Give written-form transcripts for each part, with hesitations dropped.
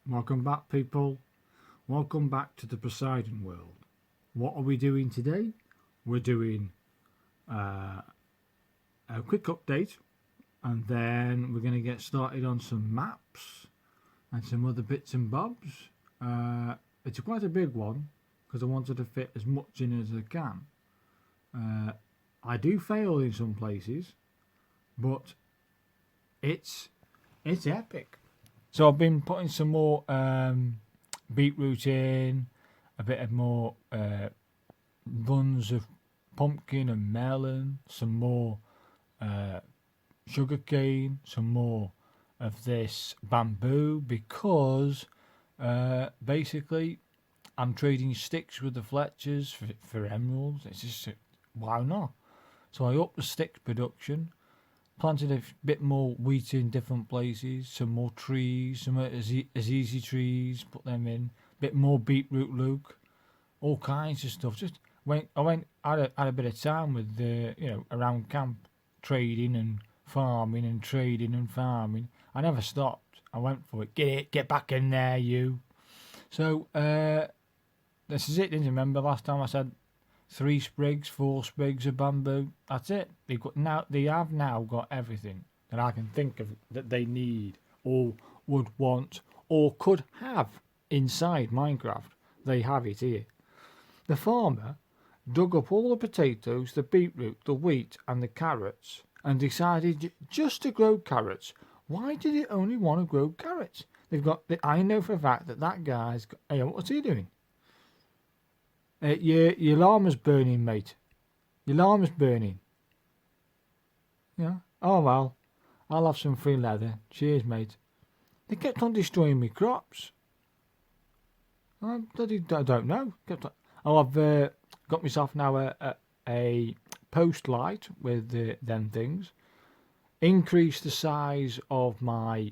Welcome back, people. Welcome back to the Poseidon world. What are we doing today? We're doing uh, a quick update, and then we're going to get started on some maps and some other bits and bobs. It's quite a big one because I wanted to fit as much in as I can. I do fail in some places, but it's epic. So I've been putting some more beetroot in, a bit of more buns of pumpkin and melon, some more sugar cane, some more of this bamboo because basically I'm trading sticks with the Fletchers for emeralds. It's just why not? So I upped the sticks production, planted a bit more wheat in different places, some more trees, some easy trees, put them in, bit more beetroot Luke, all kinds of stuff. Just had a bit of time with around camp, trading and farming and trading and farming. I never stopped. I went for it. Get back in there, you. So this is it. Didn't you remember last time I said 3 sprigs, 4 sprigs of bamboo? That's it. They have now got everything that I can think of that they need or would want or could have inside Minecraft. They have it here. The farmer dug up all the potatoes, the beetroot, the wheat and the carrots and decided just to grow carrots. Why did it only want to grow carrots? I know for a fact that guy's got, hey, what's he doing? Your llama's burning, mate. Your llama's burning. Yeah. Oh well, I'll have some free leather. Cheers, mate. They kept on destroying me crops. I don't know. I've got myself now a post light with them things. Increase the size of my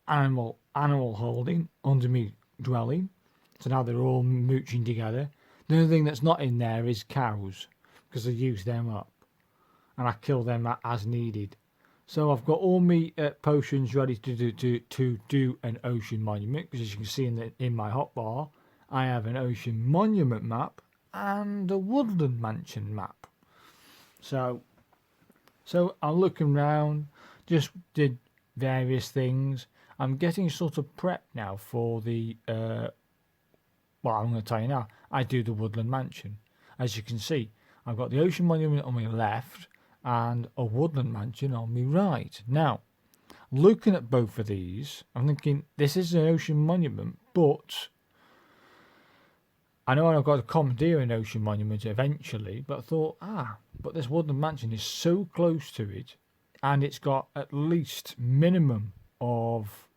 animal holding under me dwelling. So now they're all mooching together. The only thing that's not in there is cows because I use them up and I kill them as needed. So I've got all my potions ready to do an ocean monument because as you can see in my hotbar, I have an ocean monument map and a woodland mansion map. So I'm looking around, just did various things. I'm getting sort of prepped now for the well, I'm going to tell you now, I do the woodland mansion. As you can see, I've got the ocean monument on my left and a woodland mansion on my right. Now, looking at both of these, I'm thinking this is an ocean monument, but I know I've got to commandeer an ocean monument eventually, but I thought, but this woodland mansion is so close to it, and it's got at least minimum of,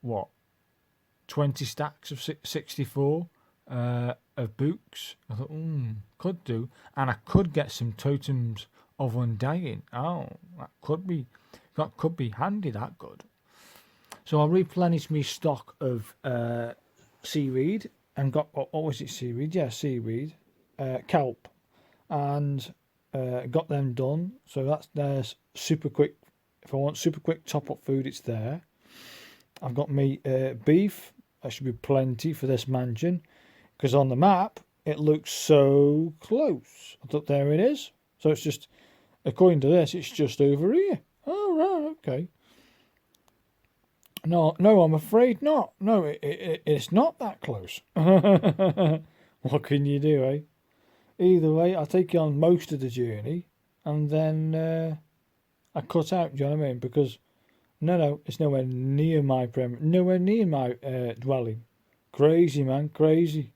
20 stacks of 64 of books. I thought, could do, and I could get some totems of undying. Oh, that could be handy. That good. So I replenished my stock of seaweed and got what was it? Seaweed, yeah, seaweed, kelp, and got them done. So there's super quick. If I want super quick top up food, it's there. I've got me beef. That should be plenty for this mansion. Because on the map, it looks so close. I thought there it is. So it's just, according to this, it's just over here. Oh, right, okay. No, I'm afraid not. No, it's not that close. What can you do, eh? Either way, I take you on most of the journey, and then I cut out, do you know what I mean? Because, no, it's nowhere near my dwelling. Crazy, man, crazy.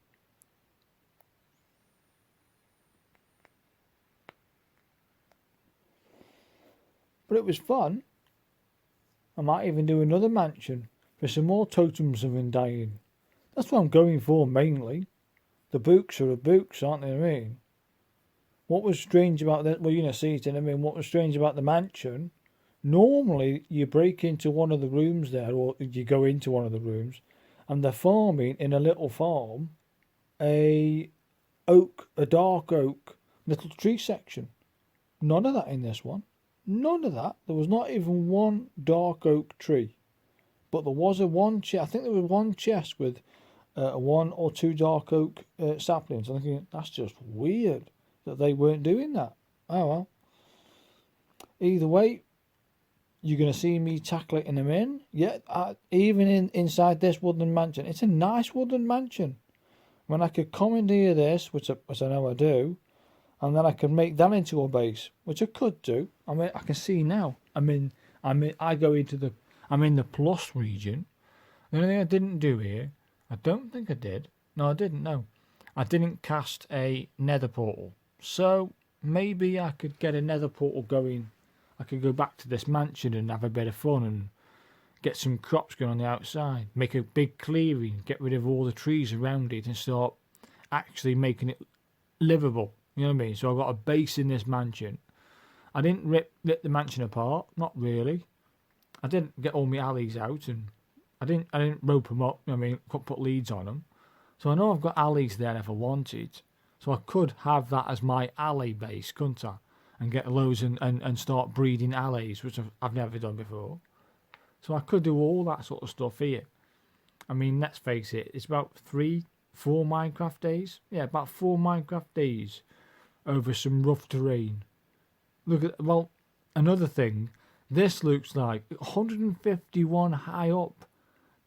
But it was fun. I might even do another mansion for some more totems of undying. That's what I'm going for mainly. The books are the books, aren't they? I mean, what was strange about that? Well, see it. I mean, what was strange about the mansion? Normally, you break into one of the rooms there, or you go into one of the rooms, and they're farming in a little farm a dark oak little tree section. None of that in this one. None of that. There was not even one dark oak tree. But there was I think there was one chest with 1 or 2 dark oak saplings. I'm thinking, that's just weird that they weren't doing that. Oh well. Either way, you're going to see me tackling them in. Yeah, even inside this woodland mansion. It's a nice woodland mansion. When I could commandeer this, which I know I do, and then I could make that into a base, which I could do. I mean, I can see now. I'm in the plus region. The only thing I didn't do here, I don't think I did. No, I didn't. No, I didn't cast a nether portal. So maybe I could get a nether portal going. I could go back to this mansion and have a bit of fun and get some crops going on the outside. Make a big clearing, get rid of all the trees around it and start actually making it livable. You know what I mean? So I've got a base in this mansion. I didn't rip the mansion apart. Not really. I didn't get all my alleys out and I didn't rope them up. You know what I mean? Couldn't put leads on them. So I know I've got alleys there if I wanted. So I could have that as my alley base, couldn't I? And get loads and start breeding alleys, which I've never done before. So I could do all that sort of stuff here. I mean, let's face it, it's about 4 Minecraft days. Yeah, about 4 Minecraft days over some rough terrain. Look at, well, another thing, this looks like 151 high up.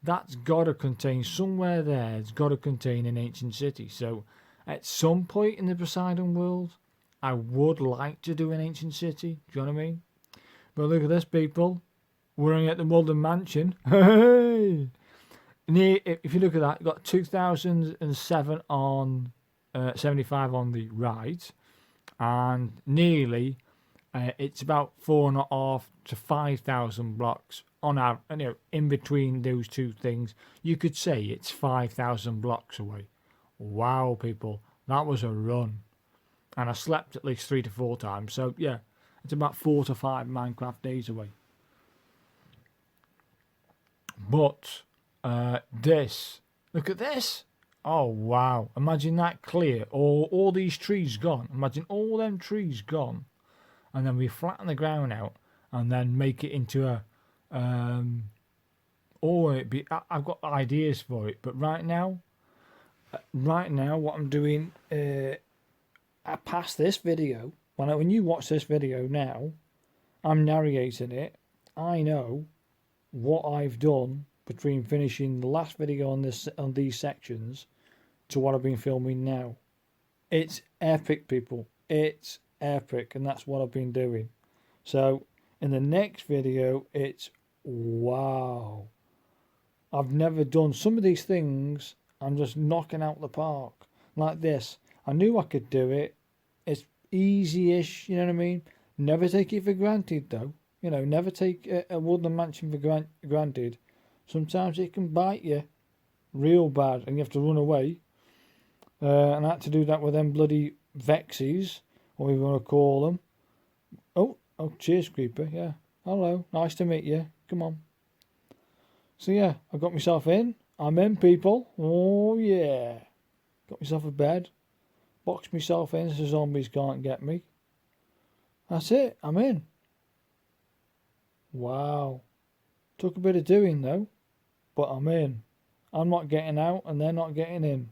That's got to contain, somewhere there, it's got to contain an ancient city. So at some point in the Poseidon world, I would like to do an ancient city. Do you know what I mean? But look at this, people. We're only at the Woodland Mansion. Hey! If you look at that, you've got 2007 on 75 on the right, and nearly it's about 4.5 to 5,000 blocks on our, in between those two things. You could say it's 5,000 blocks away. Wow, people, that was a run, and I slept at least 3 to 4 times. So yeah, it's about 4 to 5 Minecraft days away. But look at this. Oh wow, imagine that clear, all these trees gone. Imagine all them trees gone, and then we flatten the ground out and then make it into a I've got ideas for it, but right now what I'm doing, I passed this video. When you watch this video now, I'm narrating it. I know what I've done between finishing the last video on these sections to what I've been filming now. It's epic, people. It's epic, and that's what I've been doing. So in the next video, it's wow. I've never done some of these things. I'm just knocking out the park like this. I knew I could do it. It's easy-ish, you know what I mean? Never take it for granted, though. Never take a woodland mansion for granted. Sometimes it can bite you real bad and you have to run away. And I had to do that with them bloody Vexies, or whatever you want to call them. Oh, cheers, Creeper, yeah. Hello, nice to meet you. Come on. So yeah, I got myself in. I'm in, people. Oh yeah. Got myself a bed. Boxed myself in so zombies can't get me. That's it, I'm in. Wow. Took a bit of doing though, but I'm in. I'm not getting out and they're not getting in.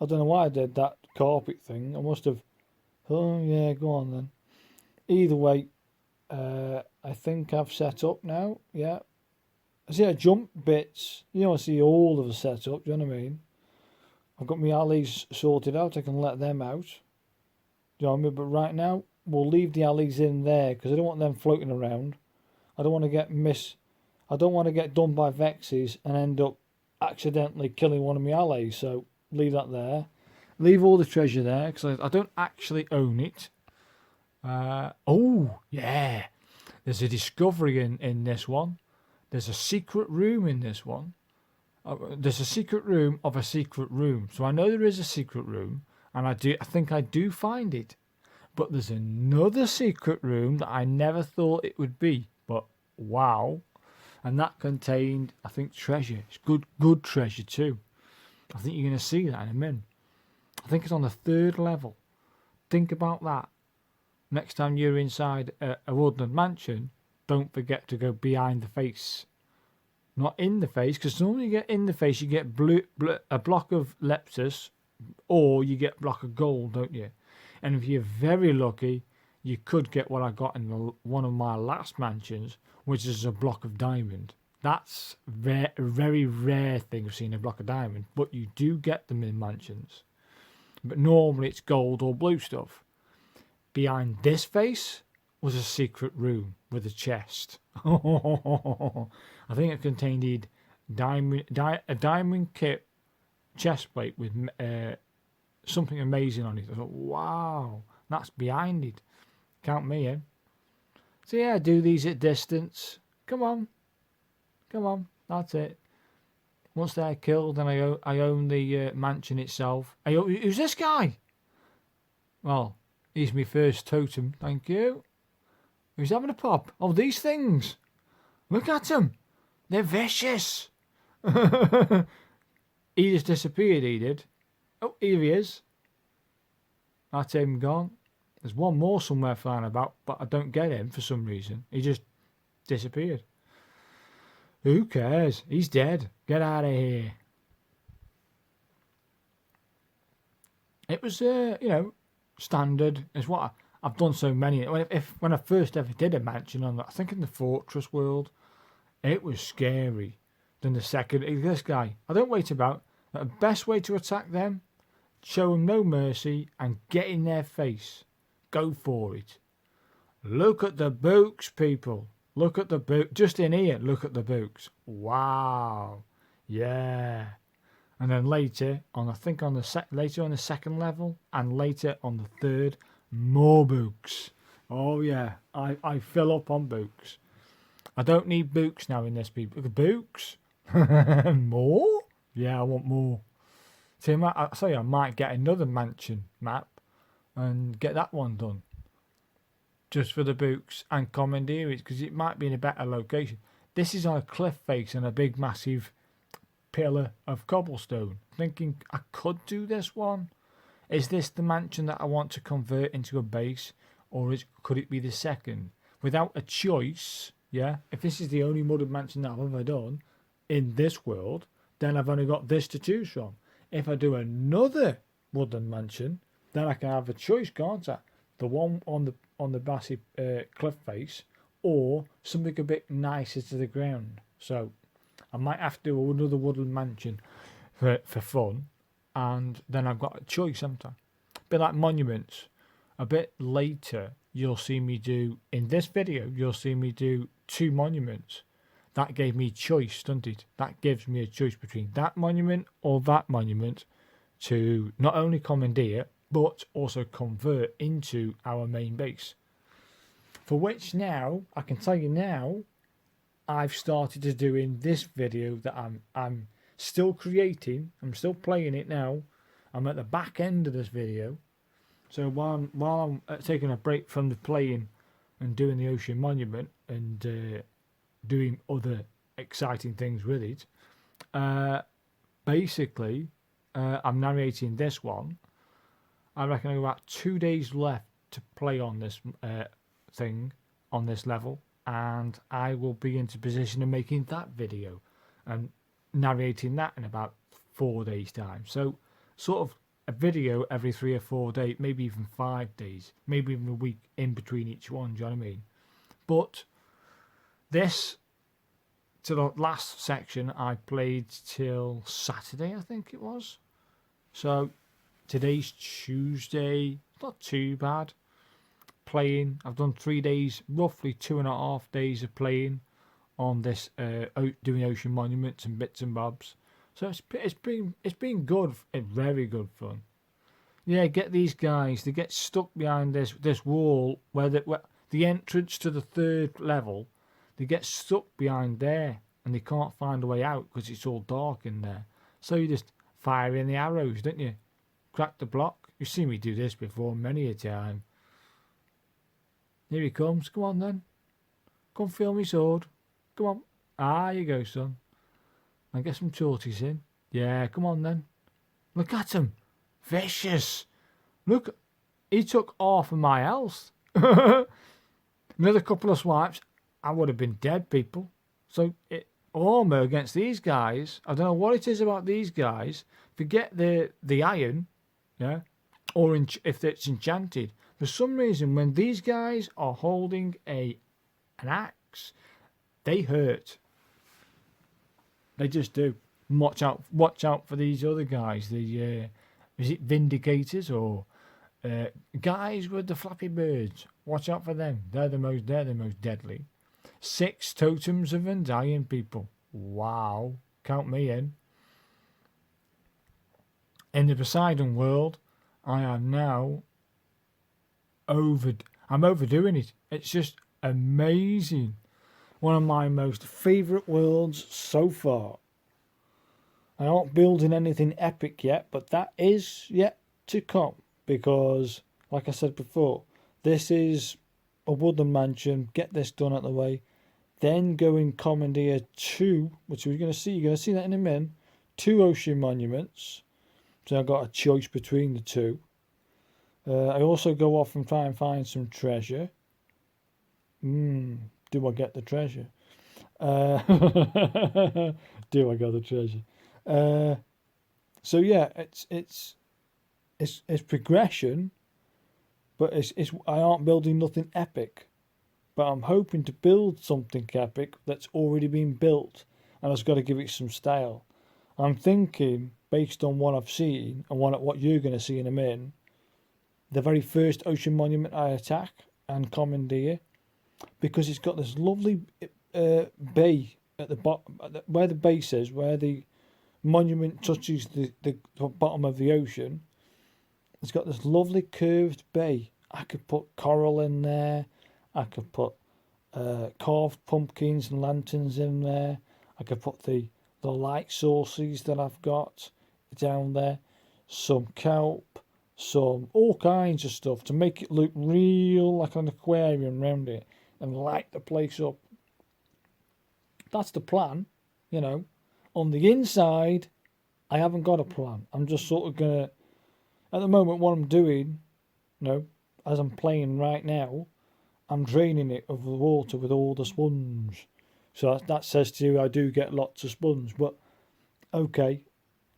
I don't know why I did that carpet thing. I must have. Oh yeah, go on then. Either way, I think I've set up now. Yeah. I see jump bits. I see all of the setup. Do you know what I mean? I've got my alleys sorted out. I can let them out. Do you know what I mean? But right now, we'll leave the alleys in there because I don't want them floating around. I don't want to get I don't want to get done by Vexies and end up accidentally killing one of my alleys. So leave that there. Leave all the treasure there because I don't actually own it. Oh yeah, there's a discovery in this one. There's a secret room in this one. There's a secret room of a secret room. So I know there is a secret room, and I think I do find it. But there's another secret room that I never thought it would be. But wow. And that contained, I think, treasure. It's good treasure too. I think you're going to see that in a minute. I think it's on the 3rd level. Think about that. Next time you're inside a woodland mansion, don't forget to go behind the face. Not in the face, because normally you get in the face, you get a block of Leptis, or you get a block of gold, don't you? And if you're very lucky, you could get what I got in one of my last mansions, which is a block of diamond. That's a very rare thing of seeing a block of diamond, but you do get them in mansions. But normally it's gold or blue stuff. Behind this face was a secret room with a chest. I think it contained a diamond kit chest plate with something amazing on it. I thought, wow, that's behind it. Count me in. So yeah, I do these at distance. Come on, that's it. Once they're killed, then I own the mansion itself. Who's this guy? Well, he's my first totem, thank you. Who's having a pop? Oh, these things. Look at them. They're vicious. He just disappeared, he did. Oh, here he is. That's him gone. There's one more somewhere flying about, but I don't get him for some reason. He just disappeared. Who cares? He's dead. Get out of here. It was, standard. It's what I've done so many. When I first ever did a mansion on, I think in the Fortress world, it was scary. Then the second, this guy, I don't wait about. The best way to attack them, show them no mercy and get in their face. Go for it. Look at the books, people. Look at the book. Just in here, look at the books. Wow. Yeah. And then later on, later on the second level and later on the third, more books. Oh yeah, I fill up on books. I don't need books now in this people. Books? More? Yeah, I want more. See, I might get another mansion map and get that one done. Just for the books and commandeer it, because it might be in a better location. This is on a cliff face and a big massive pillar of cobblestone. Thinking I could do this one. Is this the mansion that I want to convert into a base, or could it be the second? Without a choice, yeah, if this is the only modded mansion that I've ever done in this world, then I've only got this to choose from. If I do another wooden mansion, then I can have a choice, can't I? The one on the massive cliff face, or something a bit nicer to the ground. So I might have to do another wooden mansion for fun, and then I've got a choice sometimes. A bit like monuments. A bit later, you'll see me do, in this video, you'll see me do 2 monuments. That gave me choice, doesn't it? That gives me a choice between that monument or that monument to not only commandeer, but also convert into our main base. For which now, I can tell you now, I've started to do in this video that I'm still creating. I'm still playing it now. I'm at the back end of this video. So while I'm taking a break from the playing and doing the Ocean Monument and doing other exciting things with it, basically I'm narrating this one. I reckon I've got about 2 days left to play on this thing, on this level, and I will be into position of making that video and narrating that in about 4 days time. So sort of a video every 3 or 4 days, maybe even 5 days, maybe even a week in between each one, do you know what I mean? But this, to the last section, I played till Saturday, I think it was. So today's Tuesday, not too bad. Playing, I've done 3 days, roughly 2.5 days of playing on this, doing Ocean Monuments and bits and bobs. So it's been good, very good fun. Yeah, get these guys. They get stuck behind this wall where the entrance to the 3rd level. They get stuck behind there and they can't find a way out because it's all dark in there. So you just fire in the arrows, don't you? Crack the block. You've seen me do this before many a time. Here he comes. Come on then. Come feel me sword. Come on. Ah, you go, son. And get some torches in. Yeah, come on then. Look at him. Vicious. Look. He took half of my health. Another couple of swipes. I would have been dead, people. So armor against these guys, I don't know what it is about these guys. Forget the iron, yeah, or if it's enchanted. For some reason, when these guys are holding an axe, they hurt. They just do. Watch out for these other guys. The is it Vindicators or guys with the flappy birds? Watch out for them. They're the most deadly. 6 totems of undying, people. Wow, count me in. In the Poseidon world, I am now I'm overdoing it. It's just amazing. One of my most favourite worlds so far. I aren't building anything epic yet, but that is yet to come because, like I said before, this is a wooden mansion. Get this done out of the way. Then go in Commandeer 2, which we're going to see. You're going to see that in a minute. 2 ocean monuments. So I've got a choice between the two. I also go off and try and find some treasure. Do I get the treasure? Do I get the treasure? So yeah, it's progression, but it's I aren't building nothing epic, but I'm hoping to build something epic that's already been built, and I've got to give it some style. I'm thinking, based on what I've seen and what you're going to see in a minute, the very first ocean monument I attack and commandeer, because it's got this lovely bay at the bottom, where the base is, where the monument touches the bottom of the ocean. It's got this lovely curved bay. I could put coral in there. I could put carved pumpkins and lanterns in there. I could put the light sources that I've got down there. Some kelp, some all kinds of stuff to make it look real, like an aquarium around it, and light the place up. That's the plan, you know. On the inside, I haven't got a plan. I'm just sort of gonna, at the moment, what I'm doing, you know, as I'm playing right now, I'm draining it of the water with all the sponge. So that says to you I do get lots of sponge, but okay,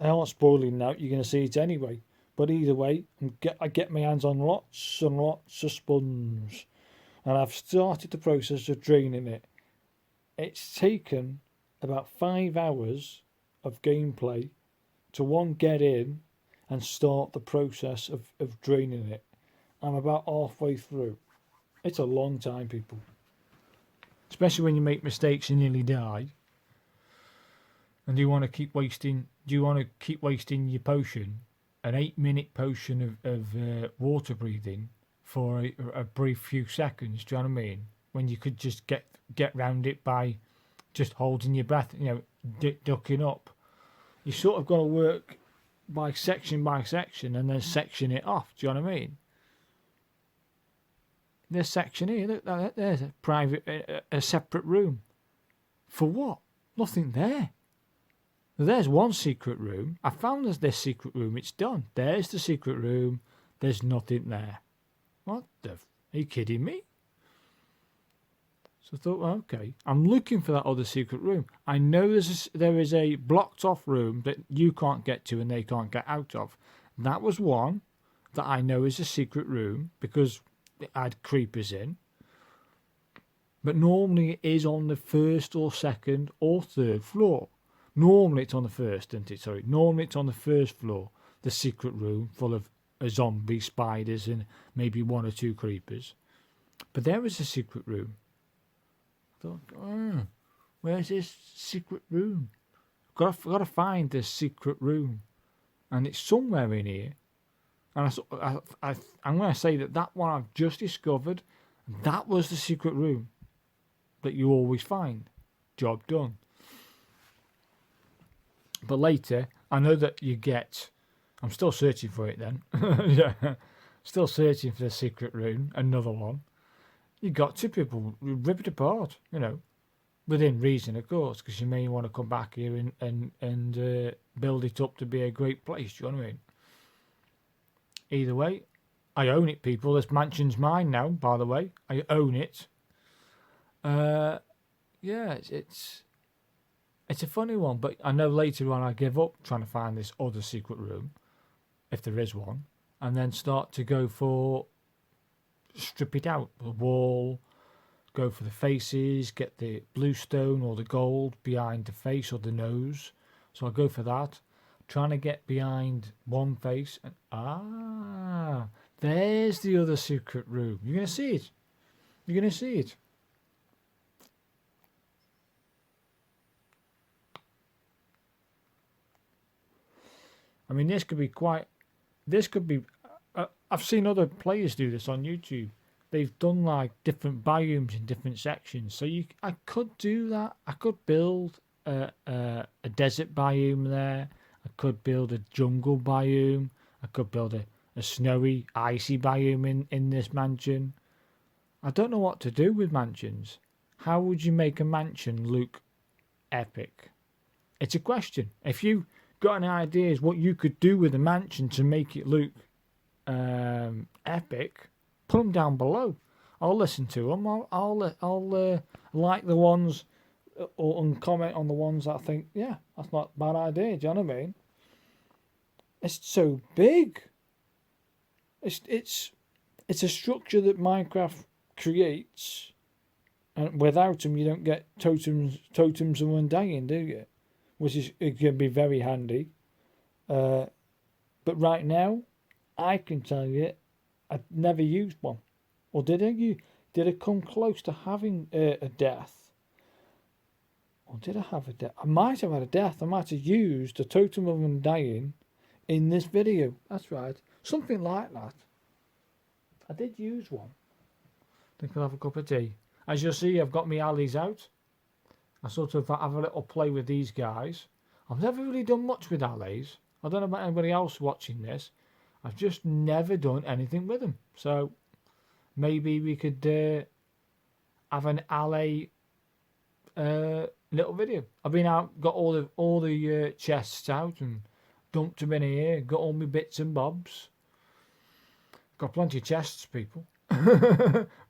I aren't spoiling now. You're gonna see it anyway. But either way, I get my hands on lots and lots of sponge, and I've started the process of draining it. It's taken about 5 hours of gameplay to get in and start the process of draining it. I'm about halfway through. It's a long time, people. Especially when you make mistakes and nearly die. And do you want to keep wasting your potion, an 8-minute potion of water breathing for a brief few seconds? Do you know what I mean? When you could just get round it by just holding your breath, you know, ducking up. You sort of got to work by section and then section it off. Do you know what I mean? There's section here. Look, there's a private, a separate room. For what? Nothing there. There's one secret room. I found this secret room. It's done. There's the secret room. There's nothing there. What the? Are you kidding me? So I thought, well, okay, I'm looking for that other secret room. I know there is a blocked off room that you can't get to and they can't get out of. That was one that I know is a secret room because it had creepers in. But normally it is on the first or second or third floor. Normally it's on the first, isn't it? Sorry. Normally it's on the first floor, the secret room full of zombie spiders and maybe 1 or 2 creepers. But there was a secret room. I thought, where's this secret room? Got to find this secret room, and it's somewhere in here. And I'm going to say that one I've just discovered, that was the secret room that you always find. Job done. But later, I know that you get. I'm still searching for it. Then, yeah, still searching for the secret room. Another one. You got 2 people rip it apart, you know, within reason, of course, because you may want to come back here and build it up to be a great place. Do you know what I mean? Either way, I own it, people. This mansion's mine now, by the way. I own it. Yeah, it's a funny one, but I know later on I give up trying to find this other secret room, if there is one, and then start to go for strip it out, the wall, go for the faces, get the blue stone or the gold behind the face or the nose. So I go for that, trying to get behind one face, and there's the other secret room. You're gonna see it. You're gonna see it. I mean, this could be quite. This could be. I've seen other players do this on YouTube. They've done like different biomes in different sections. So I could do that. I could build a desert biome there. I could build a jungle biome. I could build a snowy, icy biome in this mansion. I don't know what to do with mansions. How would you make a mansion look epic? It's a question. If you got any ideas what you could do with a mansion to make it look epic, put them down below. I'll listen to them. I'll like the ones and comment on the ones that I think, yeah, that's not a bad idea. Do you know what I mean? It's so big. It's a structure that Minecraft creates, and without them you don't get totems and undying, do you? Which is, it can be very handy. But right now, I can tell you, I've never used one. Or did I? Did I come close to having a death? Or did I have a death? I might have had a death. I might have used a totem of undying in this video. That's right. Something like that. I did use one. I think I'll have a cup of tea. As you'll see, I've got my alleys out. I sort of have a little play with these guys. I've never really done much with alleys. I don't know about anybody else watching this. I've just never done anything with them. So maybe we could have an alley little video. I've been out, got all the chests out and dumped them in here. Got all my bits and bobs. Got plenty of chests, people.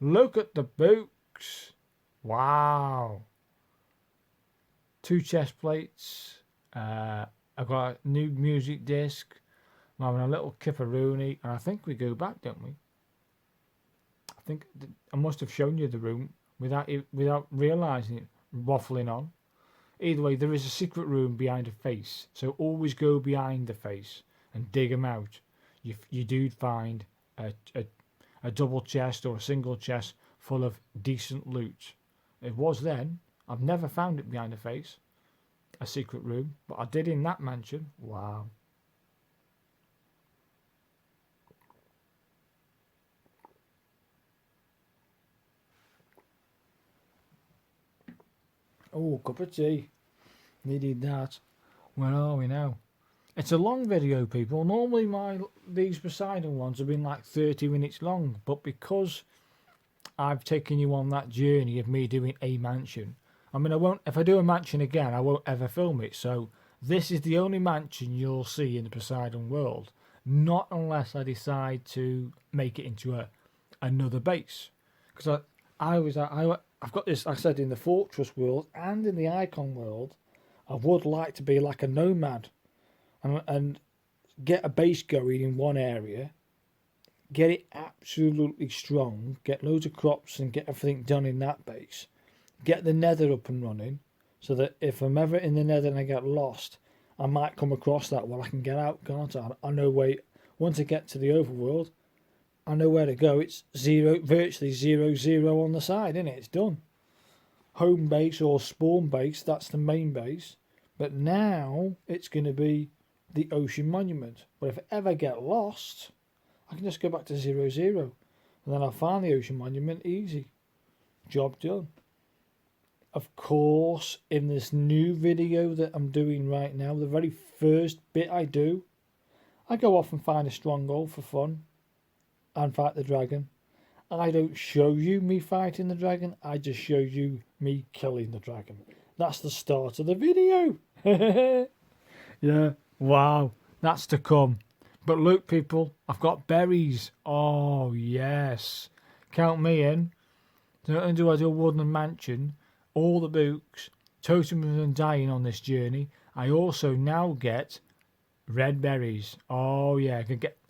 Look at the books. Wow. 2 chest plates. I've got a new music disc. I'm having a little kipperoonie, and I think we go back, don't we? I think I must have shown you the room without realising it, waffling on. Either way, there is a secret room behind a face, so always go behind the face and dig them out. You do find a double chest or a single chest full of decent loot. It was then. I've never found it behind a face, a secret room, but I did in that mansion. Wow. Oh, cup of tea. Needed that. Where are we now? It's a long video, people. Normally these Poseidon ones have been like 30 minutes long, but because I've taken you on that journey of me doing a mansion, I mean, if I do a mansion again, I won't ever film it. So this is the only mansion you'll see in the Poseidon world, not unless I decide to make it into another base. Because I've got this, like I said, in the Fortress world and in the Icon world, I would like to be like a nomad and get a base going in one area, get it absolutely strong, get loads of crops and get everything done in that base, get the nether up and running, so that if I'm ever in the nether and I get lost, I might come across that. Well, I can get out, can't I? I know once I get to the overworld, I know where to go. It's virtually 0, on the side, isn't it? It's done. Home base or spawn base, that's the main base. But now it's going to be the Ocean Monument. But if I ever get lost, I can just go back to 0, and then I'll find the Ocean Monument easy. Job done. Of course, in this new video that I'm doing right now, the very first bit I do, I go off and find a stronghold for fun and fight the dragon. I don't show you me fighting the dragon, I just show you me killing the dragon. That's the start of the video. Yeah, wow, that's to come. But look, people, I've got berries. Oh, yes. Count me in. So not only do I do a Woodland Mansion, all the books, Totems of Undying on this journey, I also now get red berries. Oh yeah,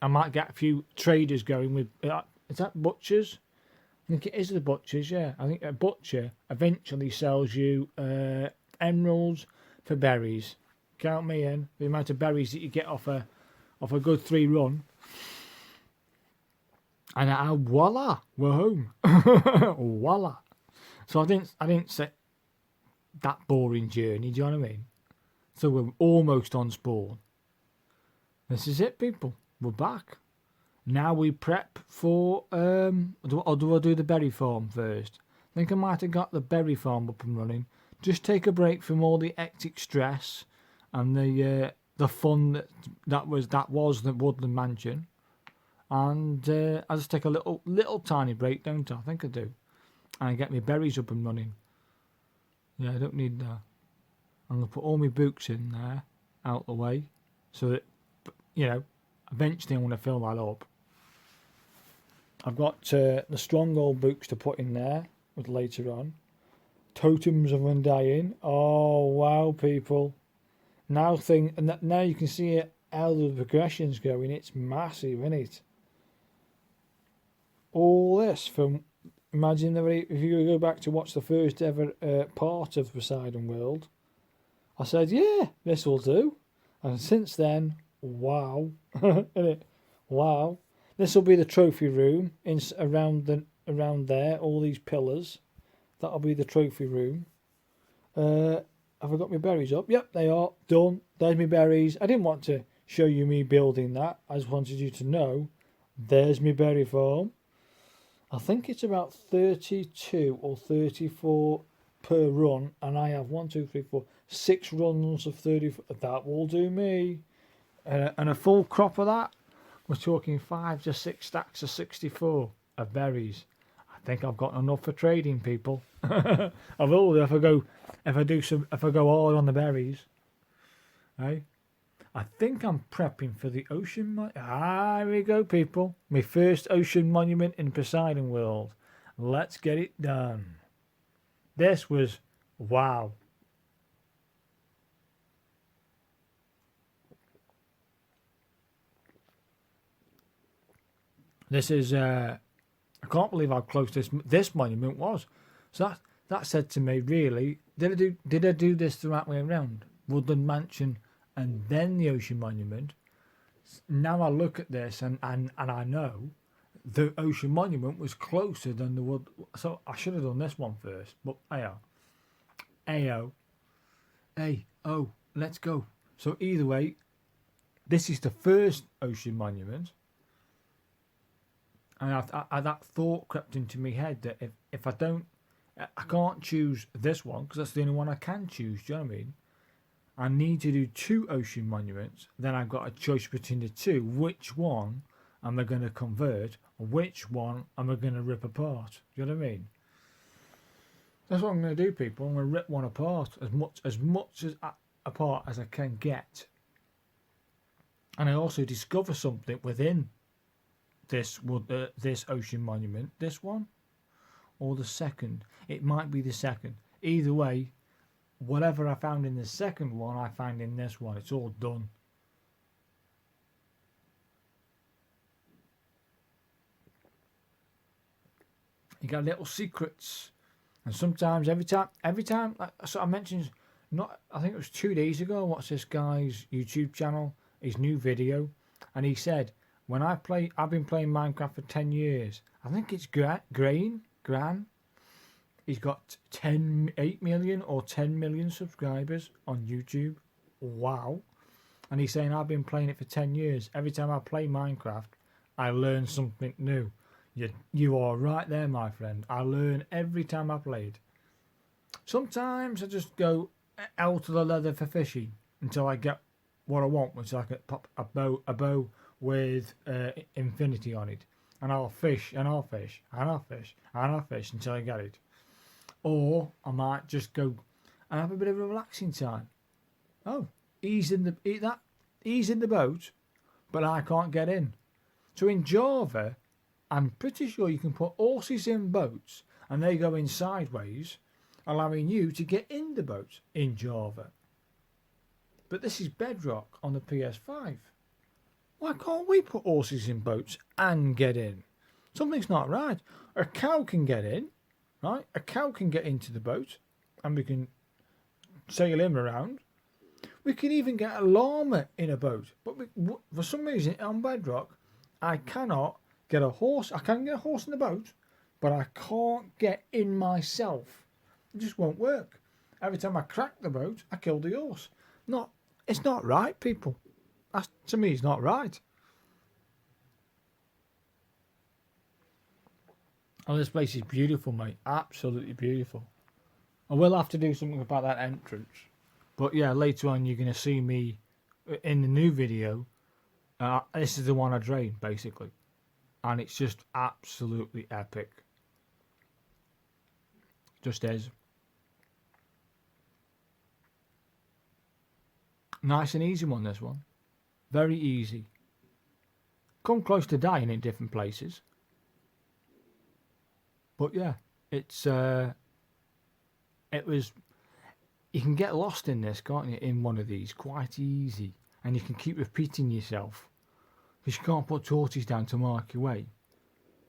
I might get a few traders going with. Is that butchers? I think it is the butchers. Yeah, I think a butcher eventually sells you emeralds for berries. Count me in. The amount of berries that you get off a good 3 run. And voila, we're home. Voila. So I didn't say that boring journey. Do you know what I mean? So we're almost on spawn. This is it, people. We're back. Now we prep for or do I do the berry farm first? I think I might have got the berry farm up and running. Just take a break from all the hectic stress and the fun that was the Woodland Mansion. And I just take a little tiny break, don't I? I think I do. And I get my berries up and running. Yeah, I don't need that. I'm going to put all my books in there, out the way, so that, eventually I'm going to fill that up. I've got the Stronghold books to put in there with later on. Totems of Undying. Oh, wow, people. Now you can see it, how the progression's going. It's massive, isn't it? All this from, imagine if you go back to watch the first ever part of Poseidon World, I said, yeah, this will do. And since then, wow, isn't it? Wow. This will be the trophy room around there, all these pillars. That'll be the trophy room. Have I got my berries up? Yep, they are done. There's my berries. I didn't want to show you me building that. I just wanted you to know there's my berry farm. I think it's about 32 or 34 per run, and I have 6 runs of 34. That will do me. And a full crop of that, we're talking 5 to 6 stacks of 64 of berries. I think I've got enough for trading, people. I will if I go hard on the berries. Hey, I think I'm prepping for the ocean. Here we go, people. My first ocean monument in Poseidon World. Let's get it done. This was wow. This is I can't believe how close this monument was. So that said to me, really, did I do this the right way around? Woodland Mansion and then the ocean monument. Now I look at this and I know the ocean monument was closer than the wood. So I should have done this one first. But let's go. So either way, this is the first ocean monument. And that thought crept into my head that if I can't choose this one because that's the only one I can choose. Do you know what I mean? I need to do 2 ocean monuments. Then I've got a choice between the 2. Which one am I going to convert? Or which one am I going to rip apart? Do you know what I mean? That's what I'm going to do, people. I'm going to rip one apart as much apart as I can get. And I also discover something within this ocean monument. This one or the second. It might be the second. Either way, whatever I found in the second one, I find in this one. It's all done. You got little secrets, and sometimes every time. So I mentioned, I think it was 2 days ago. I watched this guy's YouTube channel, his new video, and he said, I've been playing Minecraft for 10 years. I think it's Gran. He's got 8 million or 10 million subscribers on YouTube. Wow. And he's saying, I've been playing it for 10 years. Every time I play Minecraft, I learn something new. You are right there, my friend. I learn every time I played. Sometimes I just go out of the leather for fishing until I get what I want, which is like a bow with infinity on it. And I'll fish and I'll fish and I'll fish and I'll fish until I get it. Or I might just go and have a bit of a relaxing time. Oh, he's in the boat, but I can't get in. So in Java, I'm pretty sure you can put horses in boats and they go in sideways, allowing you to get in the boat in Java. But this is Bedrock on the PS5. Why can't we put horses in boats and get in? Something's not right. A cow can get in, right? A cow can get into the boat, and we can sail him around. We can even get a llama in a boat, but for some reason on Bedrock, I cannot get a horse. I can get a horse in the boat, but I can't get in myself. It just won't work. Every time I crack the boat, I kill the horse. It's not right, people. To me, it's not right. Oh, this place is beautiful, mate. Absolutely beautiful. I will have to do something about that entrance. But yeah, later on you're going to see me in the new video. This is the one I drained, basically. And it's just absolutely epic. Just is. Nice and easy one, this one. Very easy. Come close to dying in different places. But yeah, it was, you can get lost in this, can't you, in one of these, quite easy. And you can keep repeating yourself. Because you can't put torches down to mark your way.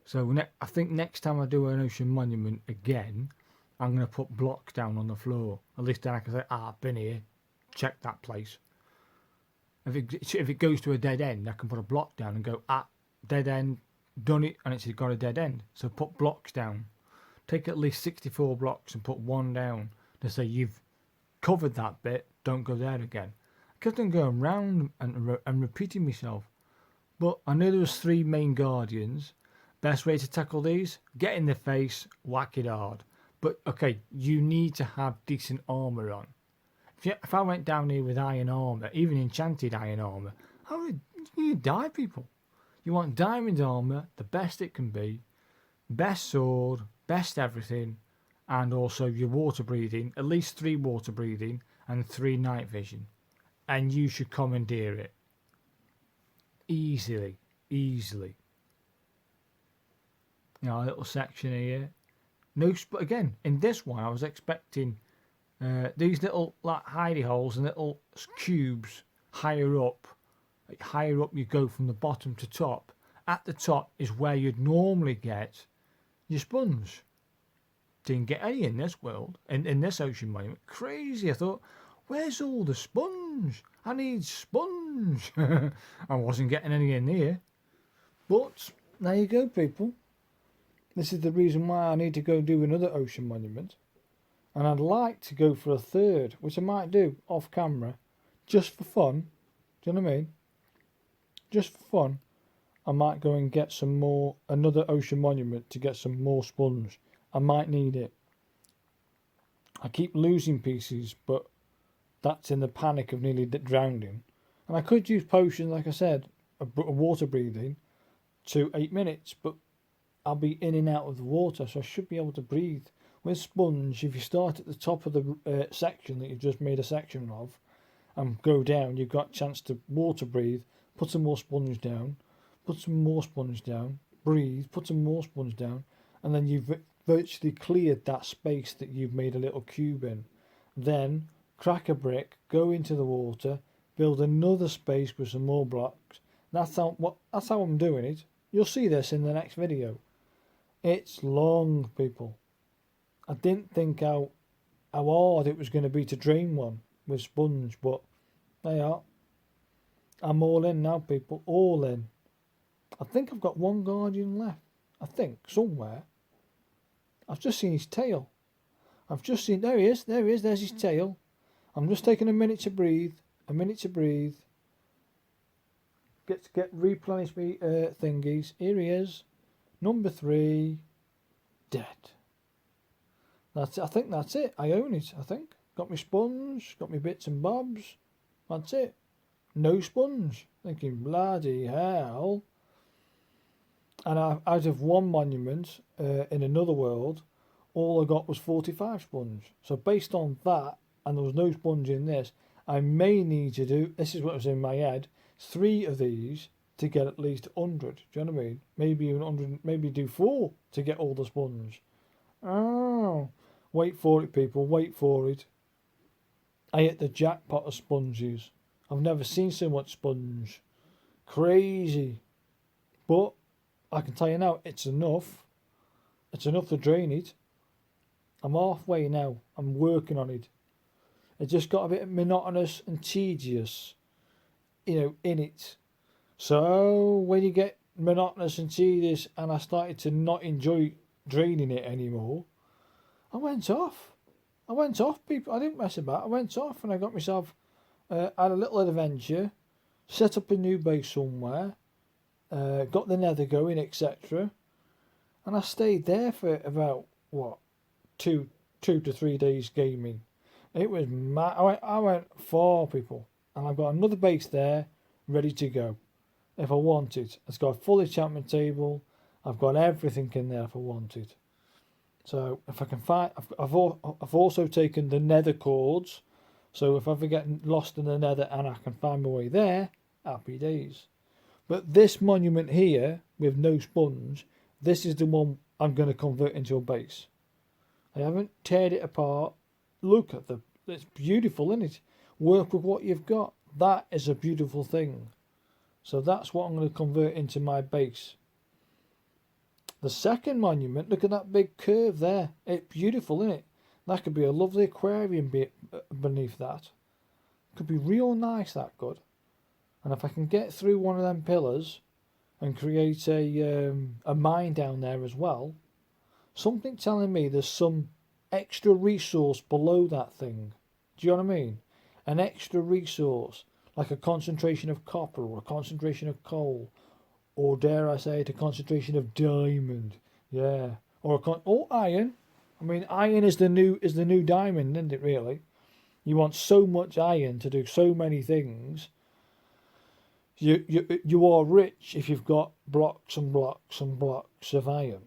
So I think next time I do an ocean monument again, I'm going to put blocks down on the floor. At least then I can say, I've been here, check that place. If it goes to a dead end, I can put a block down and go, dead end, done it, and it's got a dead end. So put blocks down. Take at least 64 blocks and put one down to say you've covered that bit, don't go there again. I kept on going round and repeating myself. But I knew there was 3 main guardians. Best way to tackle these? Get in the face, whack it hard. But okay, you need to have decent armour on. If I went down here with iron armour, even enchanted iron armour, you die, people. You want diamond armour, the best it can be, best sword, best everything, and also your water breathing, at least 3 water breathing and 3 night vision. And you should commandeer it. Easily. You know, a little section here. No, but again, in this one I was expecting these little like hidey holes and little cubes higher up. Like higher up you go from the bottom to top. At the top is where you'd normally get your sponge. Didn't get any in this world, in this ocean monument. Crazy. I thought, where's all the sponge? I need sponge. I wasn't getting any in here. But there you go, people. This is the reason why I need to go do another ocean monument. And I'd like to go for a third, which I might do off camera, just for fun. Do you know what I mean? Just for fun, I might go and get another ocean monument to get some more sponge. I might need it. I keep losing pieces, but that's in the panic of nearly drowning. And I could use potions, like I said, a water breathing to 8 minutes, but I'll be in and out of the water, so I should be able to breathe. With sponge, if you start at the top of the section that you've just made a section of and go down, you've got a chance to water breathe, put some more sponge down, put some more sponge down, breathe, put some more sponge down, and then you've virtually cleared that space that you've made a little cube in. Then crack a brick, go into the water, build another space with some more blocks. That's how I'm doing it. You'll see this in the next video. It's long, people. I didn't think how hard it was going to be to drain one with sponge, but there you are. I'm all in now, people. All in. I think I've got one guardian left. I think, somewhere. I've just seen his tail. There he is, there's his tail. I'm just taking a minute to breathe. Get replenish me thingies. Here he is. Number 3. Dead. I think that's it. I own it, I think. Got my sponge, got my bits and bobs. That's it. No sponge. Thinking, bloody hell. And out of one monument in another world, all I got was 45 sponge. So based on that, and there was no sponge in this, I may need to do, this is what was in my head, 3 of these to get at least 100. Do you know what I mean? Maybe even 100, maybe do 4 to get all the sponge. Oh, wait for it, people. Wait for it. I hit the jackpot of sponges. I've never seen so much sponge. Crazy. But I can tell you now, it's enough. It's enough to drain it. I'm halfway now. I'm working on it. It just got a bit monotonous and tedious, in it. So when you get monotonous and tedious, and I started to not enjoy draining it anymore, I went off. People. I didn't mess about. I went off and I got myself, had a little adventure, set up a new base somewhere, got the nether going, etc. And I stayed there for about, 2 to 3 days gaming. It was mad. I went far, people. And I've got another base there, ready to go. If I want it. It's got a full enchantment table. I've got everything in there if I want it. So if I can find, I've also taken the nether cords. So if I ever get lost in the nether and I can find my way there, happy days. But this monument here with no sponge, this is the one I'm going to convert into a base. I haven't teared it apart. Look at it's beautiful, isn't it? Work with what you've got. That is a beautiful thing. So that's what I'm going to convert into my base. The second monument, look at that big curve there. It's beautiful, isn't it? That could be a lovely aquarium beneath that. Could be real nice, that could. And if I can get through one of them pillars and create a mine down there as well, something telling me there's some extra resource below that thing. Do you know what I mean? An extra resource, like a concentration of copper or a concentration of coal, or dare I say it, a concentration of diamond. Yeah, or iron. I mean, iron is the new diamond, isn't it? Really, you want so much iron to do so many things. You are rich if you've got blocks and blocks and blocks of iron,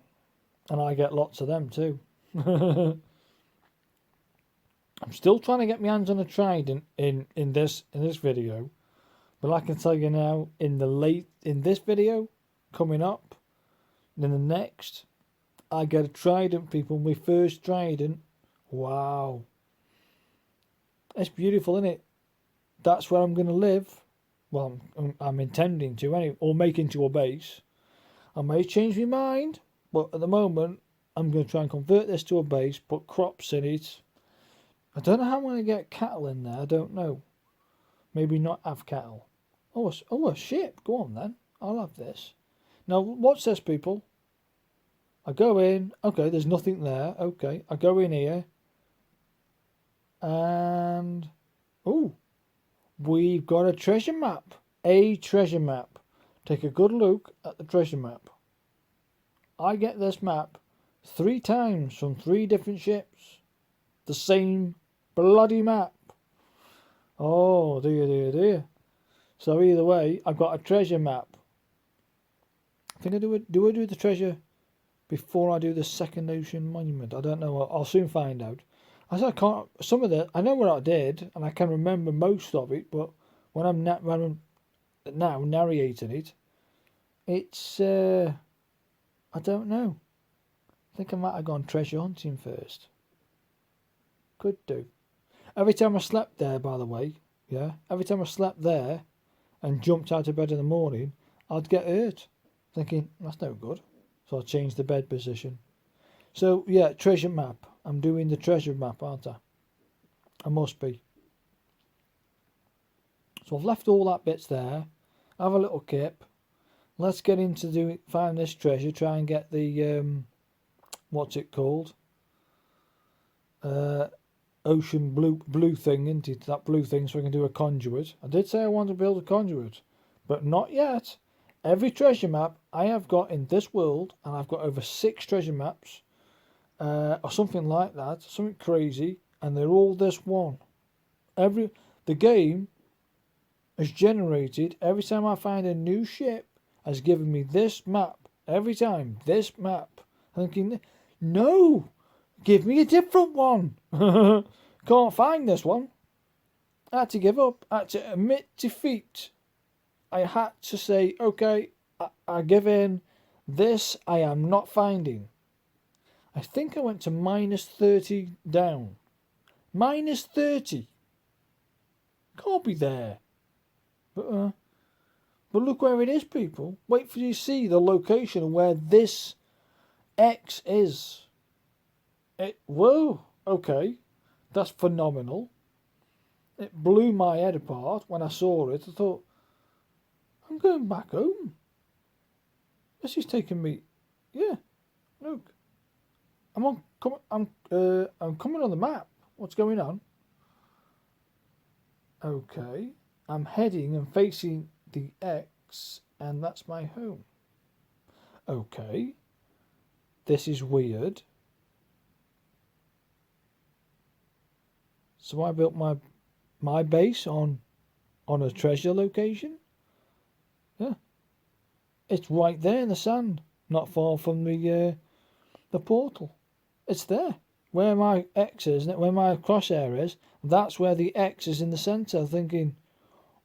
and I get lots of them too. I'm still trying to get my hands on a trident in this video, but I can tell you now, in this video coming up, and in the next, I get a trident, people. My first trident. Wow, it's beautiful, isn't it? That's where I'm going to live. Well, I'm intending to anyway, or make into a base. I may change my mind, but at the moment, I'm going to try and convert this to a base, put crops in it. I don't know how I'm going to get cattle in there. I don't know. Maybe not have cattle. Oh, a ship. Go on then. I'll have this. Now, watch this, people. I go in. Okay, there's nothing there. Okay, I go in here. And... oh, we've got a treasure map. A treasure map. Take a good look at the treasure map. I get this map 3 times from 3 different ships. The same bloody map. Oh, dear. So either way, I've got a treasure map. I think I do the treasure before I do the second ocean monument? I don't know. I'll soon find out. I can't. Some of it I know what I did, and I can remember most of it. But when I'm now narrating it, it's I don't know. I think I might have gone treasure hunting first. Could do. Every time I slept there, by the way, yeah, every time I slept there and jumped out of bed in the morning, I'd get hurt. Thinking, that's no good. So I changed the bed position. So, yeah, treasure map. I'm doing the treasure map, aren't I? I must be. So I've left all that bits there. Have a little kip. Let's get into find this treasure. Try and get the, what's it called? Ocean blue thing, isn't it? That blue thing, so I can do a conduit. I did say I wanted to build a conduit, but not yet. Every treasure map I have got in this world, and I've got over 6 treasure maps, or something like that, something crazy, and they're all this one. The game has generated, every time I find a new ship, has given me this map. Every time, this map. I'm thinking, no! Give me a different one. Can't find this one. I had to give up. I had to admit defeat. I had to say, okay, I give in. This I am not finding. I think I went to minus 30 down. Minus 30. Can't be there. But look where it is, people. Wait for you to see the location where this X is. Whoa, okay. That's phenomenal. It blew my head apart when I saw it. I thought, I'm going back home. This is taking me. Yeah, look. I'm coming on the map. What's going on? Okay. I'm heading and facing the X, and that's my home. Okay. This is weird. So I built my base on a treasure location. Yeah. It's right there in the sand, not far from the portal. It's there. Where my X is, where my crosshair is, that's where the X is in the centre. Thinking,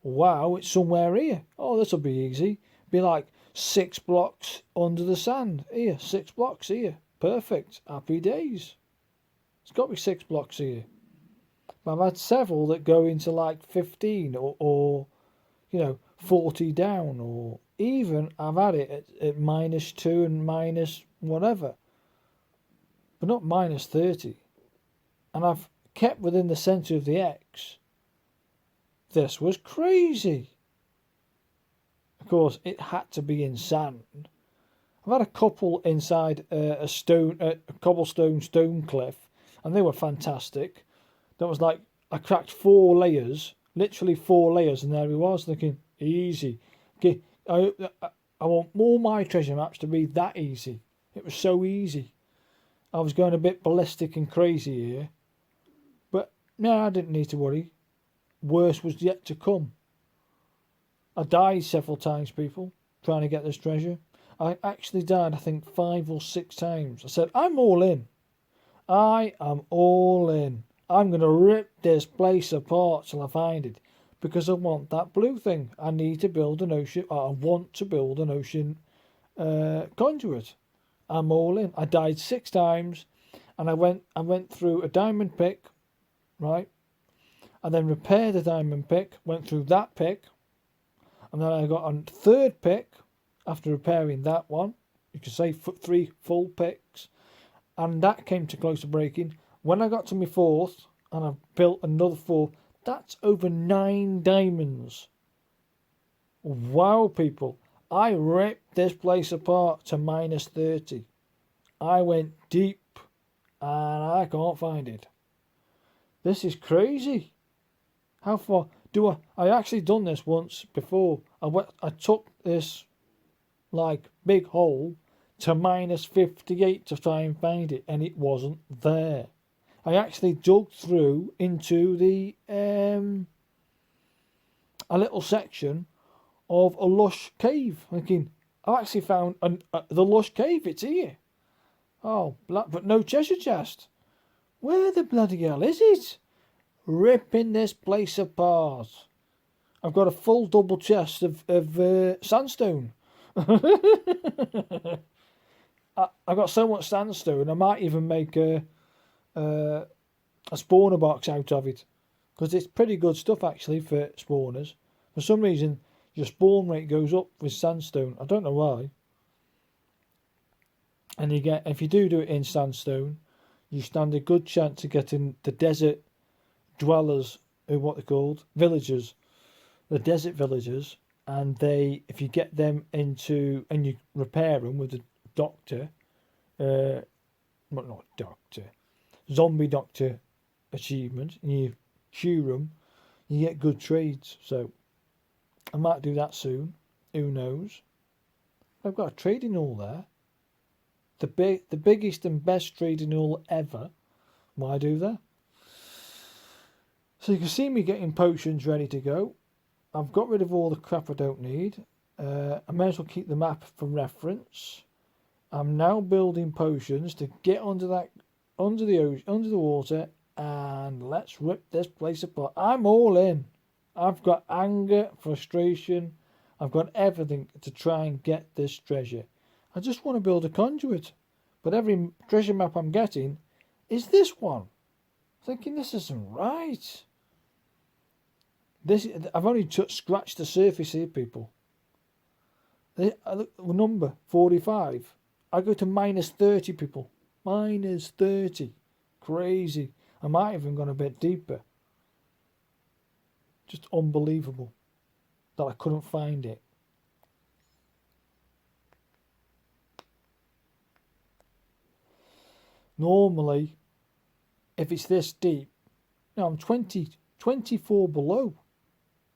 wow, it's somewhere here. Oh, this will be easy. Be like 6 blocks under the sand. Here, 6 blocks here. Perfect. Happy days. It's got to be 6 blocks here. But I've had several that go into like 15 or 40 down, or even I've had it at minus 2 and minus whatever. But not minus 30. And I've kept within the centre of the X. This was crazy. Of course, it had to be in sand. I've had a couple inside a cobblestone stone cliff, and they were fantastic. That was like, I cracked 4 layers, literally 4 layers, and there he was, thinking, easy. Okay, I want all my treasure maps to be that easy. It was so easy. I was going a bit ballistic and crazy here. But no, I didn't need to worry. Worse was yet to come. I died several times, people, trying to get this treasure. I actually died, I think, 5 or 6 times. I said, I'm all in. I am all in. I'm going to rip this place apart till I find it. Because I want that blue thing. I need to build an ocean. I want to build an ocean conduit. I'm all in. I died 6 times, and I went through a diamond pick, right? And then repaired the diamond pick, went through that pick, and then I got a 3rd pick after repairing that one. You could say 3 full picks, and that came to close to breaking. When I got to my 4th, and I built another 4, that's over 9 diamonds. Wow, people. I ripped this place apart to minus 30. I went deep and I can't find it. This is crazy. How far do I actually done this once before. I took this like big hole to minus 58 to try and find it, and it wasn't there. I actually dug through into the a little section of a lush cave, thinking, I actually found the lush cave, it's here. Oh, but no treasure chest. Where the bloody hell is it? Ripping this place apart. I've got a full double chest of sandstone. I got so much sandstone, I might even make a spawner box out of it. Because it's pretty good stuff, actually, for spawners. For some reason, your spawn rate goes up with sandstone. I don't know why. And if you do it in sandstone, you stand a good chance of getting the desert dwellers, what they're called, villagers, the desert villagers. And if you get them into, and you repair them with a doctor, not doctor, zombie doctor achievement, and you cure them, you get good trades. So I might do that soon. Who knows? I've got a trading hall there. The biggest and best trading hall ever. Why do that? So you can see me getting potions ready to go. I've got rid of all the crap I don't need. I may as well keep the map for reference. I'm now building potions to get under the water, and let's rip this place apart. I'm all in. I've got anger, frustration. I've got everything to try and get this treasure. I just want to build a conduit. but every treasure map I'm getting is this one. Thinking this isn't right. I've only scratched the surface here, people. Look, number 45. I go to minus 30, people. Minus 30. Crazy. I might have even gone a bit deeper. Just unbelievable that I couldn't find it. Normally, if it's this deep, now I'm 24 below.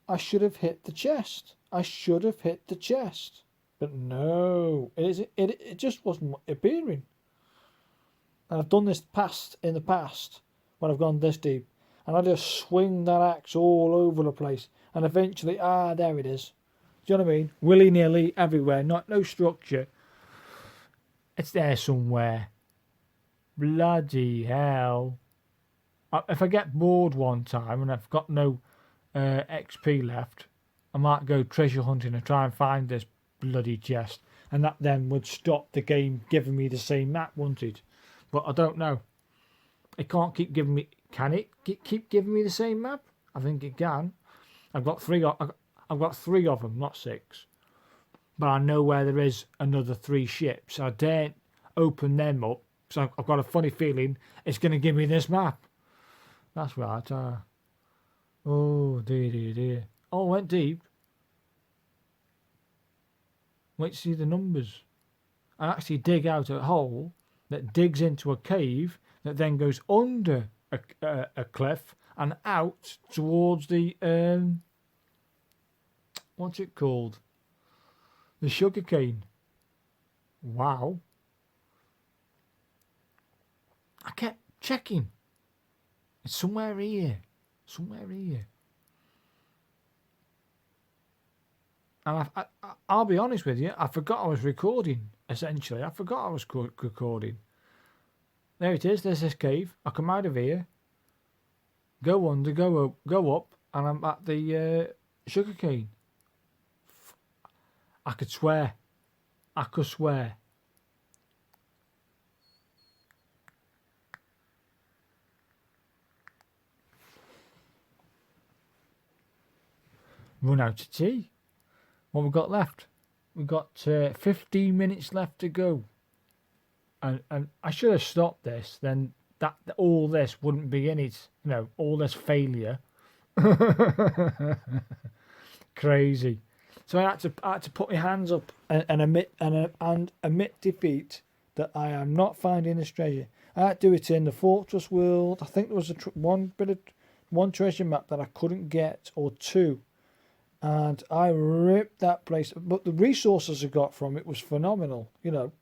I should have hit the chest. I should have hit the chest. But no, it just wasn't appearing. And I've done this in the past when I've gone this deep. And I just swing that axe all over the place. And eventually, there it is. Do you know what I mean? Willy-nilly everywhere. No structure. It's there somewhere. Bloody hell. If I get bored one time and I've got no XP left, I might go treasure hunting and try and find this bloody chest. And that then would stop the game giving me the same map, wouldn't it? But I don't know. It can't keep giving me... Can it keep giving me the same map? I think it can. I've got three of them, not 6. But I know where there is another 3 ships. I daren't open them up. So I've got a funny feeling it's going to give me this map. That's right. Oh, dear. Oh, I went deep. Wait to see the numbers. I actually dig out a hole that digs into a cave that then goes under a cliff and out towards the what's it called? The sugarcane. Wow. I kept checking. It's somewhere here. And I'll be honest with you, I forgot I was recording, essentially. I forgot I was recording. There it is, there's this cave. I come out of here, go under, go up, and I'm at the sugarcane. I could swear. Run out of tea. What we've got left? We've got 15 minutes left to go. And I should have stopped this, then that all this wouldn't be in it. You know, all this failure. Crazy. So I had to put my hands up and admit defeat that I am not finding this treasure. I had to do it in the Fortress World. I think there was one treasure map that I couldn't get, or 2. And I ripped that place. But the resources I got from it was phenomenal. You know,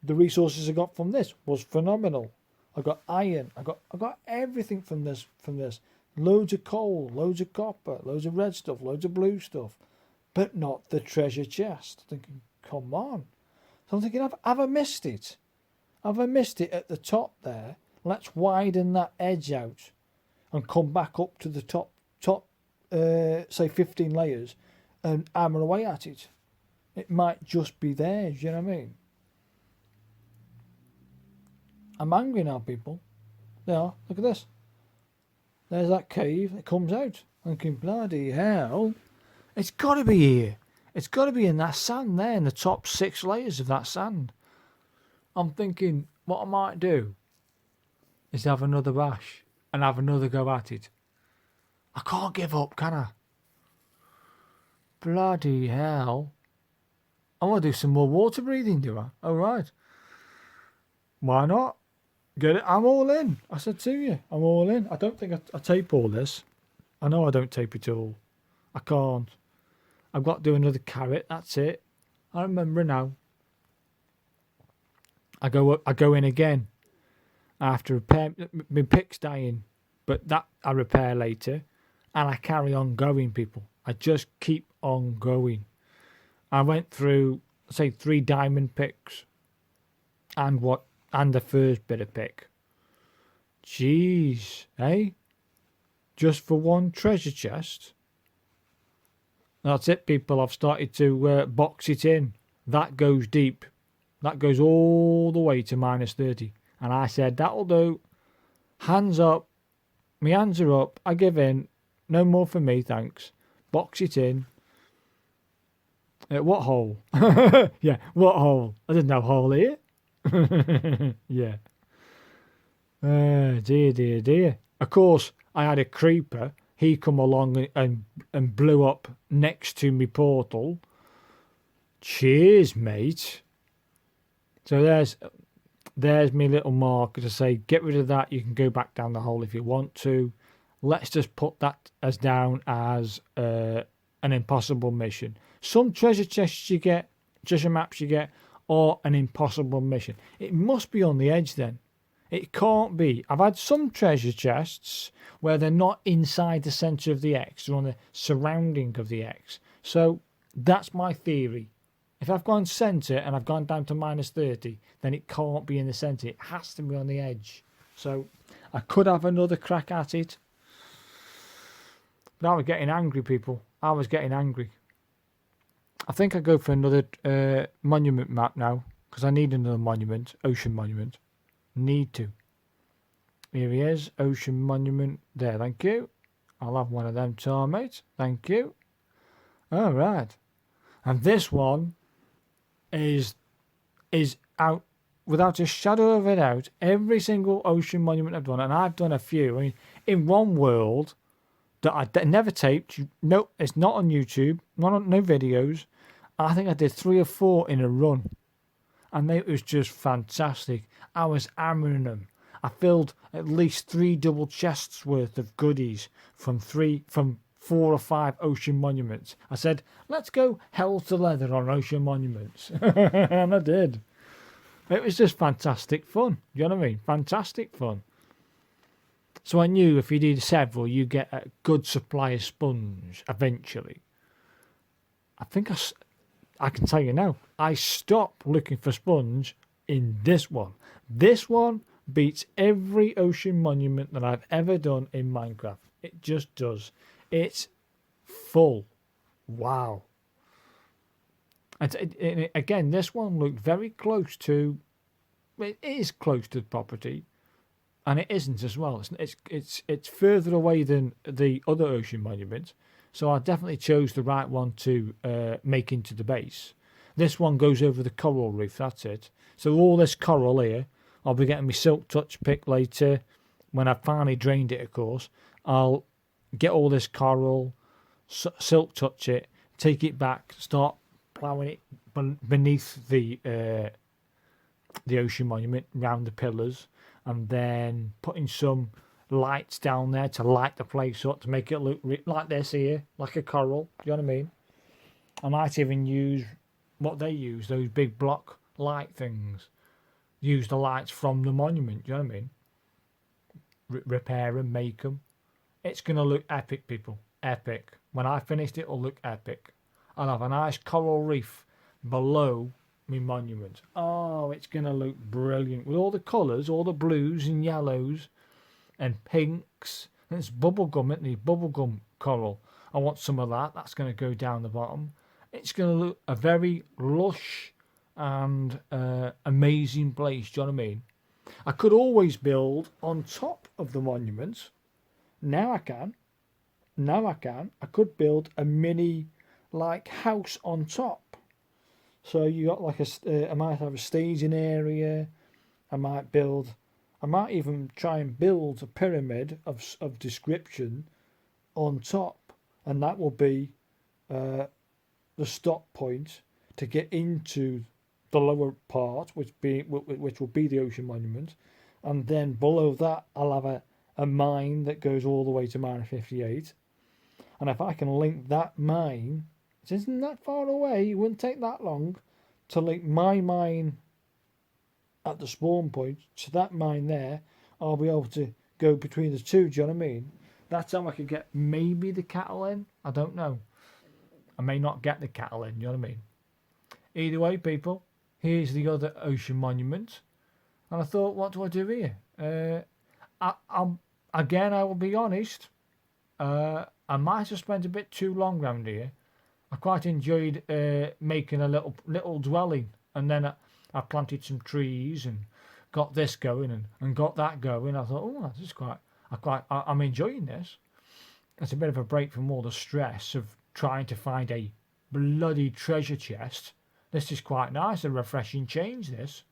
the resources I got from this was phenomenal. I got iron. I got everything from this. Loads of coal, loads of copper, loads of red stuff, loads of blue stuff. But not the treasure chest. Thinking, come on. So I'm thinking, have I missed it? Have I missed it at the top there? Let's widen that edge out and come back up to the top, say 15 layers, and hammer away at it. It might just be there, do you know what I mean? I'm angry now, people. There, look at this. There's that cave, it comes out. I'm thinking, bloody hell. It's got to be here. It's got to be in that sand there, in the top 6 layers of that sand. I'm thinking, what I might do is have another bash and have another go at it. I can't give up, can I? Bloody hell. I want to do some more water breathing, do I? All right. Why not? Get it? I'm all in. I said to you, I'm all in. I don't think I tape all this. I know I don't tape it all. I can't. I've got to do another carrot. That's it. I remember now. I go in again. I have to repair. My pick's dying, but that I repair later. And I carry on going, people. I just keep on going. I went through, say, 3 diamond picks. And the first bit of pick. Jeez, eh? Just for one treasure chest? That's it, people. I've started to box it in. That goes deep. That goes all the way to -30. And I said, that'll do. Hands up. My hands are up. I give in. No more for me, thanks. Box it in. What hole? Yeah, what hole? There's no hole here. Yeah. Dear, dear, dear. Of course, I had a creeper. He come along and blew up next to me portal. Cheers, mate. So there's me little marker to say, get rid of that. You can go back down the hole if you want to. Let's just put that as down as an impossible mission. Some treasure chests you get, treasure maps you get, or an impossible mission. It must be on the edge then. It can't be. I've had some treasure chests where they're not inside the centre of the X, they're on the surrounding of the X. So that's my theory. If I've gone centre and I've gone down to -30, then it can't be in the centre. It has to be on the edge. So I could have another crack at it. But I was getting angry, people. I was getting angry. I think I go for another monument map now, because I need another monument, ocean monument. Need to. Here he is, ocean monument. There, thank you. I'll have one of them, tar mate. Thank you. All right. And this one is out without a shadow of a doubt. Every single ocean monument I've done, and I've done a few. I mean, in one world that I never taped. No, it's not on YouTube. No videos. I think I did 3 or 4 in a run, and it was just fantastic. I was hammering them. I filled at least 3 double chests worth of goodies from 4 or 5 ocean monuments. I said, let's go hell to leather on ocean monuments. And I did. It was just fantastic fun. You know what I mean? Fantastic fun. So I knew if you did several, you get a good supply of sponge eventually. I think I can tell you now, I stopped looking for sponge in this one. This one beats every ocean monument that I've ever done in Minecraft. It just does. It's full. Wow. And again, this one looked very close to, it is close to the property, and it isn't as well. It's further away than the other ocean monuments, so I definitely chose the right one to make into the base. This one goes over the coral reef, that's it. So all this coral here, I'll be getting my silk touch pick later. When I've finally drained it, of course, I'll get all this coral, silk touch it, take it back, start ploughing it beneath the ocean monument, round the pillars, and then putting some lights down there to light the place up, to make it look like this here, like a coral. Do you know what I mean? I might even use what they use, those big block light things. Use the lights from the monument. Do you know what I mean? Repair them, make them. It's going to look epic, people. Epic. When I finished it, it'll look epic. I'll have a nice coral reef below my monument. Oh, it's going to look brilliant. With all the colours, all the blues and yellows and pinks. And it's bubblegum, isn't it? Bubblegum coral. I want some of that. That's going to go down the bottom. It's going to look a very lush and amazing place. Do you know what I mean? I could always build on top of the monument. Now I can. I could build a mini like house on top. So you got like I might have a staging area. I might even try and build a pyramid of description on top, and that will be the stop point to get into the lower part, which will be the ocean monument, and then below that I'll have a mine that goes all the way to -58, and if I can link that mine, it isn't that far away, it wouldn't take that long to link my mine at the spawn point to that mine there. I'll be able to go between the two. Do you know what I mean? That's how I could get maybe the cattle in. I don't know. I may not get the cattle in. You know what I mean? Either way, people, here's the other ocean monument, and I thought, what do I do here? I will be honest. I might have spent a bit too long around here. I quite enjoyed making a little dwelling, and then I planted some trees and got this going and got that going. I thought, oh, this is I'm enjoying this. It's a bit of a break from all the stress of trying to find a bloody treasure chest. This is quite nice, a refreshing change, this.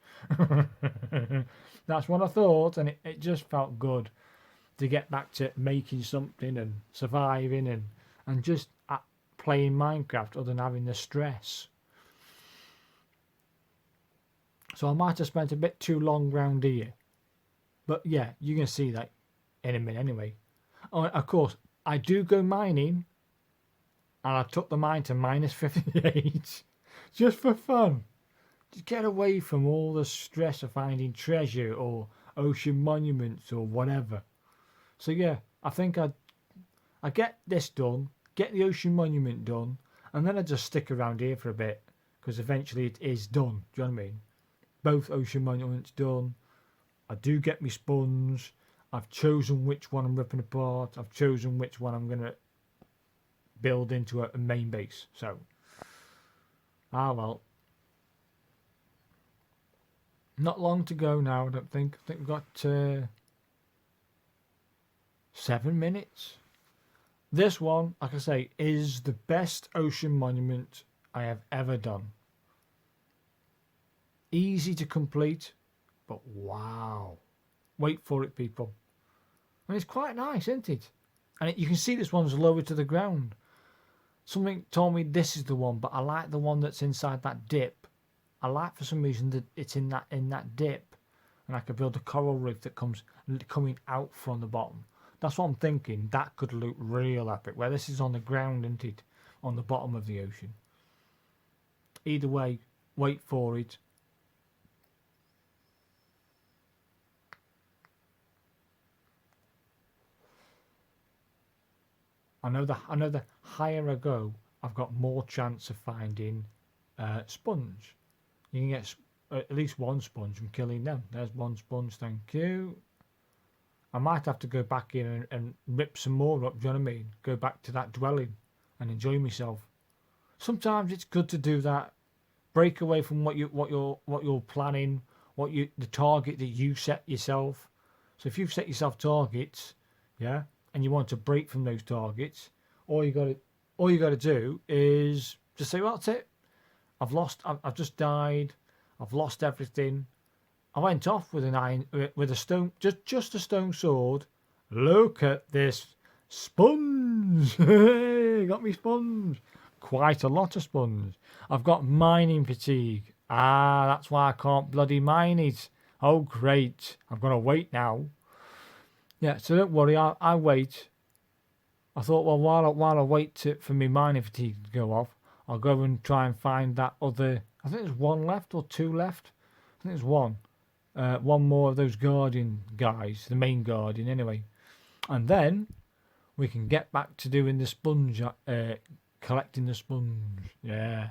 That's what I thought, and it just felt good to get back to making something and surviving and just playing Minecraft other than having the stress. So I might have spent a bit too long round here. But yeah, you can see that in a minute anyway. Oh, of course, I do go mining, and I took the mine to -58 just for fun. Just get away from all the stress of finding treasure or ocean monuments or whatever. So yeah, I think I get this done, get the ocean monument done, and then I just stick around here for a bit because eventually it is done. Do you know what I mean? Both ocean monuments done. I do get my sponge. I've chosen which one I'm ripping apart. I've chosen which one I'm going to build into a main base. So, well. Not long to go now, I don't think. I think we've got 7 minutes. This one, like I say, is the best ocean monument I have ever done. Easy to complete, but wow. Wait for it, people. And it's quite nice, isn't it? And you can see this one's lower to the ground. Something told me this is the one, but I like the one that's inside that dip. I like for some reason that it's in that dip, and I could build a coral reef that coming out from the bottom. That's what I'm thinking. That could look real epic. Where this is on the ground, isn't it? On the bottom of the ocean. Either way, wait for it. I know the higher I go, I've got more chance of finding sponge. You can get at least one sponge from killing them. There's one sponge, thank you. I might have to go back in and rip some more up, do you know what I mean? Go back to that dwelling and enjoy myself. Sometimes it's good to do that. Break away from what you're planning, the target that you set yourself. So if you've set yourself targets, yeah, and you want to break from those targets, all you got to do is just say, well, that's it. I've just died. I've lost everything. I went off with a stone, just a stone sword. Look at this sponge. Got me sponge. Quite a lot of sponge. I've got mining fatigue. That's why I can't bloody mine it. Oh, great. I'm going to wait now. Yeah, so don't worry. I wait. I thought, well, while I wait for my mining fatigue to go off, I'll go and try and find that other. I think there's one left or two left. I think there's one. One more of those guardian guys, the main guardian anyway. And then we can get back to doing the sponge, collecting the sponge. Yeah.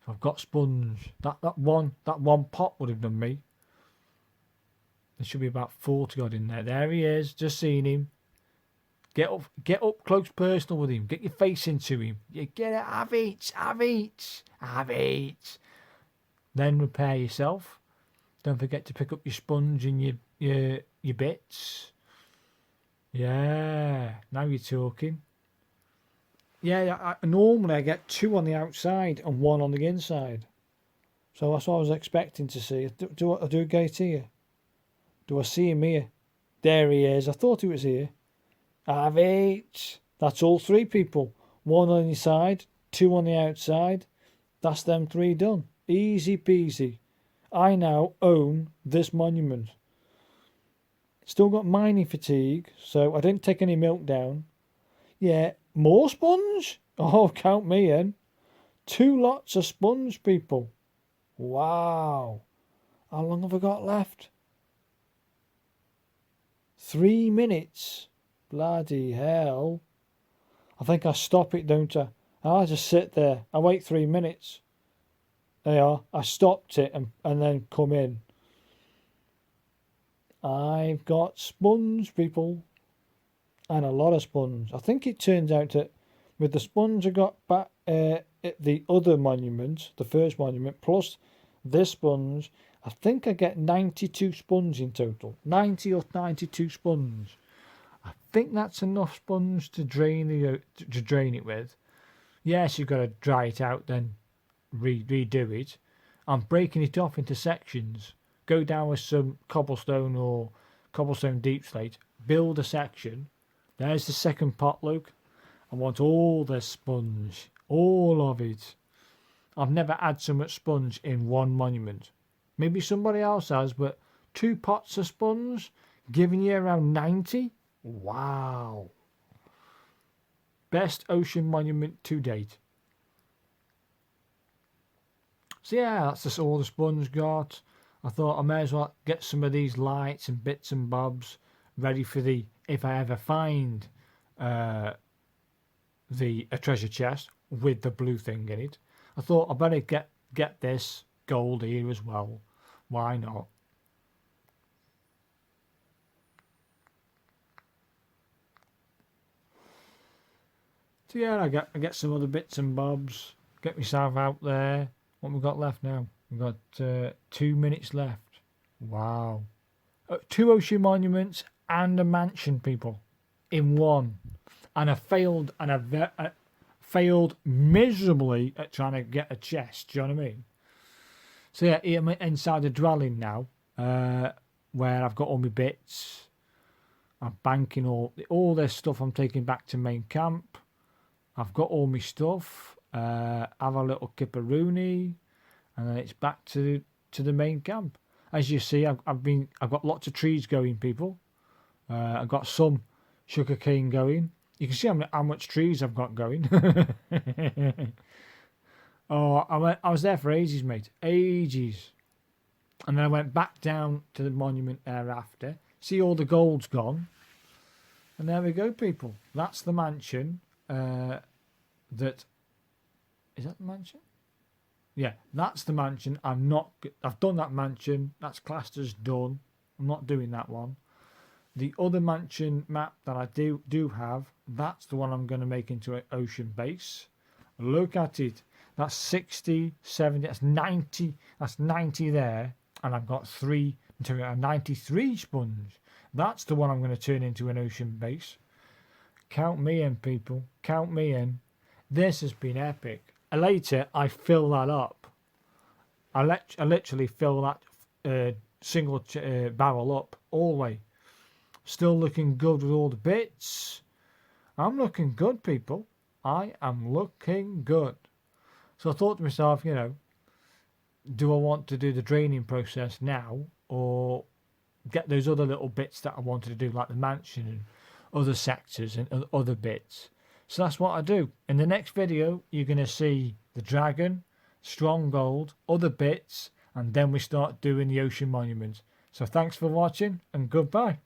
So I've got sponge. That one pot would have done me. There should be about 40 odd in there. There he is. Just seen him. Get up close personal with him. Get your face into him. You get it. Have it. Then repair yourself. Don't forget to pick up your sponge and your bits. Yeah. Now you're talking. Yeah. Normally I get 2 on the outside and 1 on the inside. So that's what I was expecting to see. Do I do a gate here? Do I see him here? There he is. I thought he was here. Have it. That's all 3 people. 1 on the side, 2 on the outside. That's them 3 done. Easy peasy. I now own this monument. Still got mining fatigue, so I didn't take any milk down. Yeah, more sponge? Oh, count me in. 2 lots of sponge, people. Wow. How long have I got left? 3 minutes. Bloody hell. I think I stop it, don't I? I just sit there. I wait 3 minutes. There you are. I stopped it and then come in. I've got sponge, people. And a lot of sponge. I think it turns out that with the sponge I got back the other monument, the first monument, plus this sponge, I think I get 92 sponge in total. 90 or 92 sponge. I think that's enough sponge to drain it with. Yes, you've got to dry it out, then redo it. I'm breaking it off into sections. Go down with some cobblestone or cobblestone deep slate. Build a section. There's the second pot, Luke. I want all the sponge. All of it. I've never had so much sponge in one monument. Maybe somebody else has, but 2 pots of sponge giving you around 90? Wow. Best ocean monument to date. So yeah, that's just all the sponge got. I thought I may as well get some of these lights and bits and bobs ready for the, if I ever find a treasure chest with the blue thing in it. I thought I better get this gold here as well. Why not? So yeah, I get some other bits and bobs. Get myself out there. What we got left now? We've got 2 minutes left. Wow. 2 ocean monuments and a mansion, people, in one. And I failed miserably at trying to get a chest. Do you know what I mean? So yeah, I'm inside the dwelling now, where I've got all my bits. I'm banking all this stuff I'm taking back to main camp. I've got all my stuff. Have a little kipperoonie, and then it's back to the main camp. As you see, I've got lots of trees going, people. I've got some sugarcane going. You can see how much trees I've got going. Oh, I was there for ages, mate. Ages. And then I went back down to the monument thereafter. See, all the gold's gone. And there we go, people. That's the mansion. Is that the mansion? Yeah, that's the mansion. I've done that mansion. That's classed as done. I'm not doing that one. The other mansion map that I do have, that's the one I'm going to make into an ocean base. Look at it. That's 60, 70, that's 90. That's 90 there. And I've got 93 sponge. That's the one I'm going to turn into an ocean base. Count me in, people. Count me in. This has been epic. Later, I fill that up. I literally fill that single barrel up all the way. Still looking good with all the bits. I'm looking good, people. I am looking good. So I thought to myself, do I want to do the draining process now, or get those other little bits that I wanted to do, like the mansion and other sectors and other bits? So that's what I do. In the next video, you're going to see the dragon, strong gold, other bits, and then we start doing the ocean monuments. So thanks for watching, and goodbye.